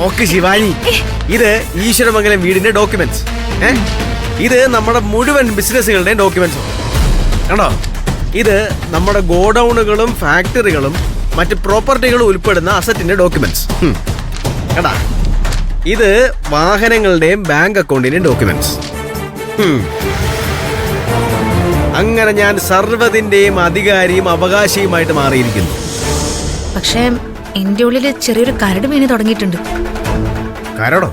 നോക്ക് ശിവാനി, ഇത് ഈശ്വരമംഗലം വീടിന്റെ ഡോക്യുമെന്റ്സ്. ഇത് നമ്മുടെ മുഴുവൻ ബിസിനസ്സുകളുടെയും ഡോക്യുമെന്റ്സ്. കണ്ടോ, ഇത് നമ്മുടെ ഗോഡൌണുകളും ഫാക്ടറികളും മറ്റ് പ്രോപ്പർട്ടികളും ഉൾപ്പെടുന്ന അസറ്റിന്റെ ഡോക്യുമെന്റ്സ്. കണ്ടാ, ഇത് വാഹനങ്ങളുടെയും ബാങ്ക് അക്കൗണ്ടിന്റെയും ഡോക്യുമെന്റ്സ്. അങ്ങനെ ഞാൻ സർവ്വതിന്റെയും അധികാരിയും അവകാശിയുമായിട്ട് മാറിയിരിക്കുന്നു. പക്ഷേ എന്റെ ഉള്ളില് ചെറിയൊരു കരട് വീണ് തുടങ്ങിയിട്ടുണ്ട്. കരടോ?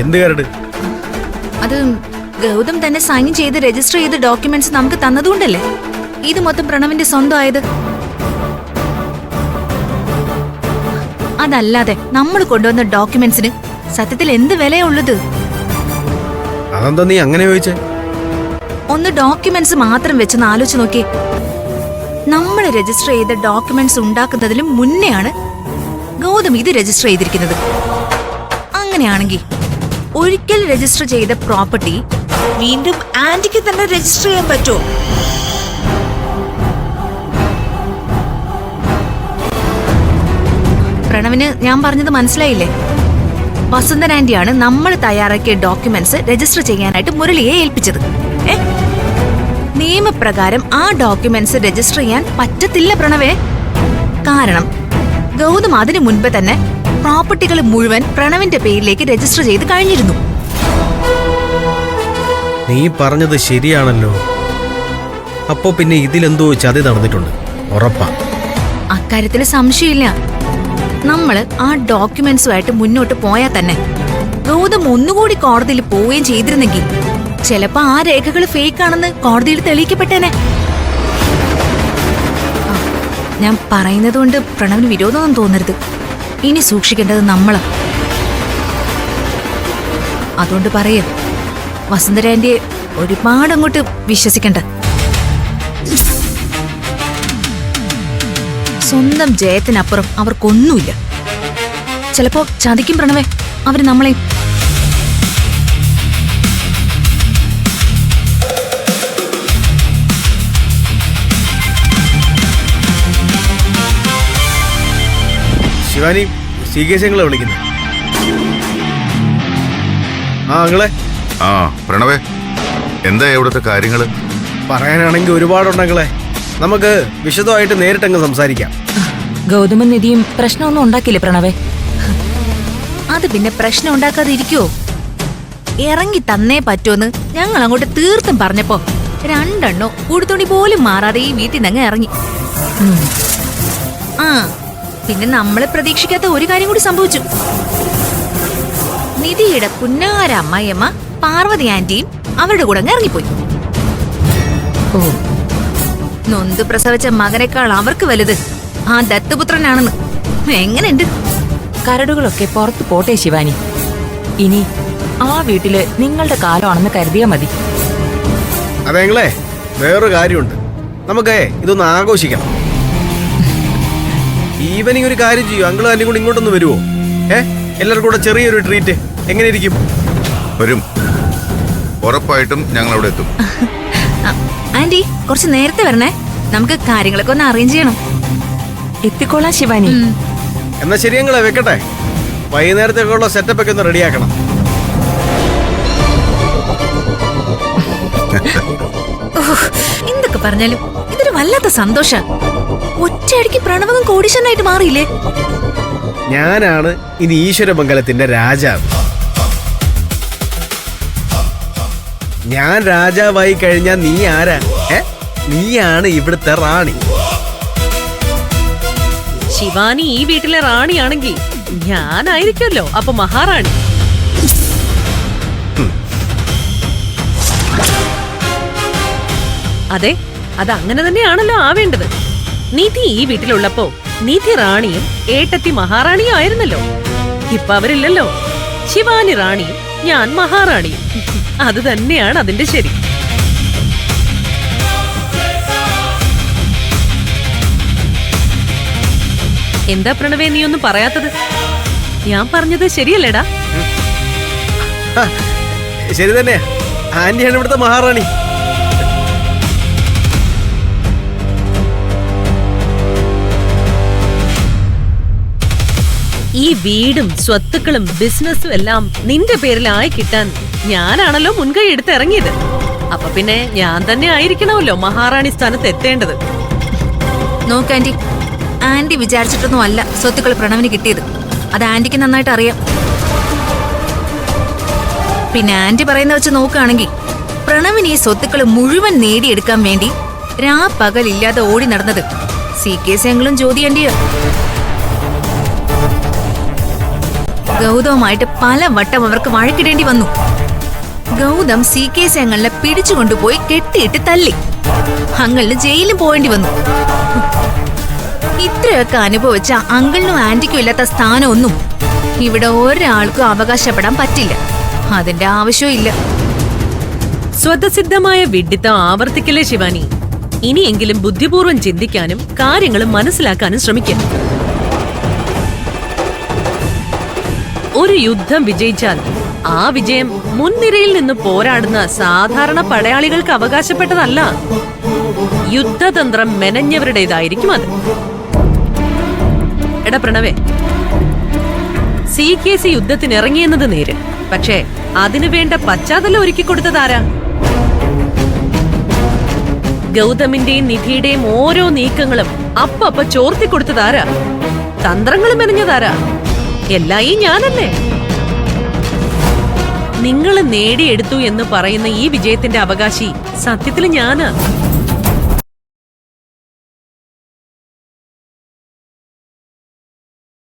എന്ത് കരട്? അത് ഗൗതം തന്നെ സൈൻ ചെയ്ത് രജിസ്റ്റർ ചെയ്ത ഡോക്യുമെന്റ്സ് നമുക്ക് തന്നതുകൊണ്ടല്ലേ ഇത് മൊത്തം പ്രണവിന്റെ സ്വന്തമായത്. അതല്ലാതെ നമ്മൾ കൊണ്ടുവന്ന ഡോക്യുമെന്റ്സിന് സത്യത്തിൽ എന്ത് വിലയുള്ളത്? അതെന്താ നീ അങ്ങനെ ചോദിച്ചേ? ഒന്ന് ഡോക്യുമെന്റ്സ് മാത്രം വെച്ചൊന്ന് ആലോചിച്ച് നോക്കിയേ. നമ്മൾ രജിസ്റ്റർ ചെയ്ത ഡോക്യുമെന്റ്സ് ഉണ്ടാക്കുന്നതിലും മുന്നെയാണ് ഗൗതം ഇത് രജിസ്റ്റർ ചെയ്തിരിക്കുന്നത്. അങ്ങനെയാണെങ്കിൽ ഒരിക്കൽ രജിസ്റ്റർ ചെയ്ത പ്രോപ്പർട്ടി വീണ്ടും ആന്റിക്ക് തന്നെ രജിസ്റ്റർ ചെയ്യാൻ പറ്റുമോ? പ്രണവിന് ഞാൻ പറഞ്ഞത് മനസ്സിലായില്ലേ? വസന്തൻ ആന്റിയാണ് നമ്മൾ തയ്യാറാക്കിയ ഡോക്യുമെന്റ്സ് രജിസ്റ്റർ ചെയ്യാനായിട്ട് മുരളിയെ ഏൽപ്പിച്ചത്. നിയമപ്രകാരം ആ ഡോക്യുമെന്റ്സ് രജിസ്റ്റർ ചെയ്യാൻ പറ്റത്തില്ല പ്രണവേ. കാരണം ഗൗതം അതിനു മുൻപ് തന്നെ പ്രോപ്പർട്ടികൾ മുഴുവൻ പ്രണവിന്റെ പേരിലേക്ക് രജിസ്റ്റർ ചെയ്ത് കഴിഞ്ഞിരുന്നു. നീ പറഞ്ഞത് ശരിയാണല്ലോ. അപ്പോ പിന്നെ ഇതിലെന്തോ ചതി നടന്നിട്ടുണ്ട്, ഉറപ്പാ. അക്കാര്യത്തിൽ സംശയമില്ല. നമ്മള് ആ ഡോക്യുമെന്റ്സുമായിട്ട് മുന്നോട്ട് പോയാൽ തന്നെ ഗൗതം ഒന്നുകൂടി കോടതിയിൽ പോവുകയും ചെയ്തിരുന്നെങ്കിൽ ചിലപ്പോ ആ രേഖകൾ ഫേക്ക് ആണെന്ന് കോടതിയിൽ തെളിയിക്കപ്പെട്ടേനെ. ഞാൻ പറയുന്നത് കൊണ്ട് പ്രണവിന് വിരോധമൊന്നും തോന്നരുത്. ഇനി സൂക്ഷിക്കേണ്ടത് നമ്മളാ. അതുകൊണ്ട് പറയ, വസുന്ധരാന്റിയെ ഒരുപാട് അങ്ങോട്ട് വിശ്വസിക്കണ്ട. സ്വന്തം ജയത്തിനപ്പുറം അവർക്കൊന്നുമില്ല. ചിലപ്പോ ചതിക്കും പ്രണവേ അവര് നമ്മളെ. ശിവാനി, സീകേശങ്ങളെ വിളിക്കുന്നു. അങ്ങളെ. പ്രണവേ, എന്താ ഇവിടുത്തെ കാര്യങ്ങള്? പറയാനാണെങ്കിൽ ഒരുപാടുണ്ടെങ്കിലേ, നമുക്ക് വിശദമായിട്ട് നേരിട്ടങ്ങ് സംസാരിക്കാം. ഗൗതമൻ നിധിയും പ്രശ്നമൊന്നും ഉണ്ടാക്കില്ലേ പ്രണവേ? അത് പിന്നെ പ്രശ്നം ഉണ്ടാക്കാതെ ഇരിക്കുവോ? ഇറങ്ങി തന്നേ പറ്റുമെന്ന് ഞങ്ങൾ അങ്ങോട്ട് തീർത്തും പറഞ്ഞപ്പോ രണ്ടെണ്ണോ ഉടുത്തുണി പോലും മാറാതെ ഈ വീട്ടിൽ നിന്ന് ഇറങ്ങി. പിന്നെ നമ്മളെ പ്രതീക്ഷിക്കാത്ത ഒരു കാര്യം കൂടി സംഭവിച്ചു. നിധിയുടെ പുന്നാര അമ്മായിയമ്മ പാർവതി ആന്റിയും അവരുടെ കൂടെ ഇറങ്ങിപ്പോയി. നൊന്ത് പ്രസവിച്ച മകനേക്കാൾ അവർക്ക് വലുത് ആ ദത്തുപുത്രനാണെന്ന്. എങ്ങനെയുണ്ട്? കരടുകളൊക്കെ പുറത്തു പോട്ടെ ശിവാനി. ഇനി ആ വീട്ടില് നിങ്ങളുടെ കാലമാണെന്ന് കരുതിയാ മതി. അതെങ്ങളെ, വേറൊരു കാര്യമുണ്ട്. നമുക്ക് ഇതൊന്ന് ആഘോഷിക്കാം. ഈവനിങ് ഒരു കാര്യം ചെയ്യൂ, അങ്കിളും ആന്റിയും കൂടി ഇങ്ങോട്ടൊന്ന് വരുമോ? എല്ലാവർക്കും കൂടെ ചെറിയൊരു ട്രീറ്റ് എങ്ങനെ ഇരിക്കും? വരും, ഉറപ്പായിട്ടും ഞങ്ങൾ അവിടെ എത്തും. ആന്റി, കുറച്ച് നേരത്തെ വരണേ. നമുക്ക് കാര്യങ്ങളൊക്കെ ഒന്ന് അറേഞ്ച് ചെയ്യണം. എത്തിക്കോളാം ശിവാനി. എന്നാ ശരി, ഞങ്ങളെ വെക്കട്ടെ. വൈകുന്നേരത്തേക്കുള്ള സെറ്റപ്പ് ഒക്കെ ഒന്ന് റെഡിയാക്കണം. എന്തൊക്കെ പറഞ്ഞാലും ഇതൊരു വല്ലാത്ത സന്തോഷ. ഒറ്റയടിക്ക് പ്രണവകം കോടീശ്വരനായിട്ട് മാറിയില്ലേ? ഞാനാണ് ഇനി ഈശ്വരമംഗലത്തിന്റെ രാജാവ്. ഞാൻ രാജാവായി കഴിഞ്ഞാൽ നീ ആരാ? നീയാണ് ഇവിടുത്തെ റാണി. ശിവാനി ഈ വീട്ടിലെ റാണിയാണെങ്കിൽ ഞാനായിരിക്കുമല്ലോ അപ്പൊ മഹാറാണി. അതെ, അത് അങ്ങനെ തന്നെയാണല്ലോ ആവേണ്ടത്. നീതി ഈ വീട്ടിലുള്ളപ്പോ നീതി റാണിയും ഏട്ടത്തി മഹാറാണിയും ആയിരുന്നല്ലോ. ഇപ്പൊ അവരില്ലല്ലോ. ശിവാനി റാണിയും ഞാൻ മഹാറാണിയും. അത് തന്നെയാണ് അതിന്റെ ശരി. എന്താ പ്രണവേ നീ ഒന്നും പറയാത്തത്? ഞാൻ പറഞ്ഞത് ശരിയല്ലേടാ? ശരി തന്നെയാ, ആന്റിയാണ് ഇവിടുത്തെ മഹാറാണി. ഈ വീടും സ്വത്തുക്കളും ബിസിനസ്സും എല്ലാം നിന്റെ പേരിലായി കിട്ടാൻ ഞാനാണല്ലോ മുൻകൈ എടുത്ത് ഇറങ്ങിയത്. അപ്പൊ പിന്നെ ഞാൻ തന്നെ ആയിരിക്കണമല്ലോ മഹാറാണി സ്ഥാനത്ത് എത്തേണ്ടത്. നോക്ക് ആന്റി, ആന്റി വിചാരിച്ചിട്ടൊന്നും അല്ല സ്വത്തുക്കൾ പ്രണവിന് കിട്ടിയത്. അത് ആന്റിക്ക് നന്നായിട്ട് അറിയാം. പിന്നെ ആന്റി പറയുന്ന വെച്ച് നോക്കുകയാണെങ്കിൽ പ്രണവിന് ഈ സ്വത്തുക്കൾ മുഴുവൻ നേടിയെടുക്കാൻ വേണ്ടി പകലില്ലാതെ ഓടി നടന്നത് CK സെങ്ങളും ജ്യോതി ആന്റിയോ. ഗൗതവുമായിട്ട് പല വട്ടം അവർക്ക് വഴക്കിടേണ്ടി വന്നു. ഗൗതം CK സെങ്ങളിനെ പിടിച്ചുകൊണ്ടുപോയി കെട്ടിയിട്ട് തല്ലി. അങ്കിളിന് ജയിലിൽ പോവേണ്ടി വന്നു. ഇത്രയൊക്കെ അനുഭവിച്ച അങ്കിളിനും ആന്റിക്കും ഇല്ലാത്ത സ്ഥാനമൊന്നും ഇവിടെ ഒരാൾക്കും അവകാശപ്പെടാൻ പറ്റില്ല. അതിന്റെ ആവശ്യവും ഇല്ല. സ്വതസിദ്ധമായ വിഡ്ഢിത്തം ആവർത്തിക്കില്ലേ ശിവാനി? ഇനിയെങ്കിലും ബുദ്ധിപൂർവ്വം ചിന്തിക്കാനും കാര്യങ്ങൾ മനസ്സിലാക്കാനും ശ്രമിക്കാം. ഒരു യുദ്ധം വിജയിച്ചാൽ ആ വിജയം മുൻനിരയിൽ നിന്ന് പോരാടുന്ന സാധാരണ പടയാളികൾക്ക് അവകാശപ്പെട്ടതല്ല. യുദ്ധതന്ത്രം മെനഞ്ഞവരുടേതായിരിക്കും അത്. എടാ പ്രണവേ, CKC യുദ്ധത്തിനിറങ്ങിയെന്നത് നേര്. പക്ഷേ അതിനു വേണ്ട പശ്ചാത്തലം ഒരുക്കി കൊടുത്തതാരാ? ഗൗതമിന്റെയും നിധിയുടെയും ഓരോ നീക്കങ്ങളും അപ്പ ചോർത്തിക്കൊടുത്തതാരാ? തന്ത്രങ്ങൾ മെനഞ്ഞതാരാ? എല്ലാം ഈ ഞാനല്ലേ? നിങ്ങൾ നേടിയെടുത്തു എന്ന് പറയുന്ന ഈ വിജയത്തിന്റെ അവകാശി സത്യത്തിൽ ഞാനാ.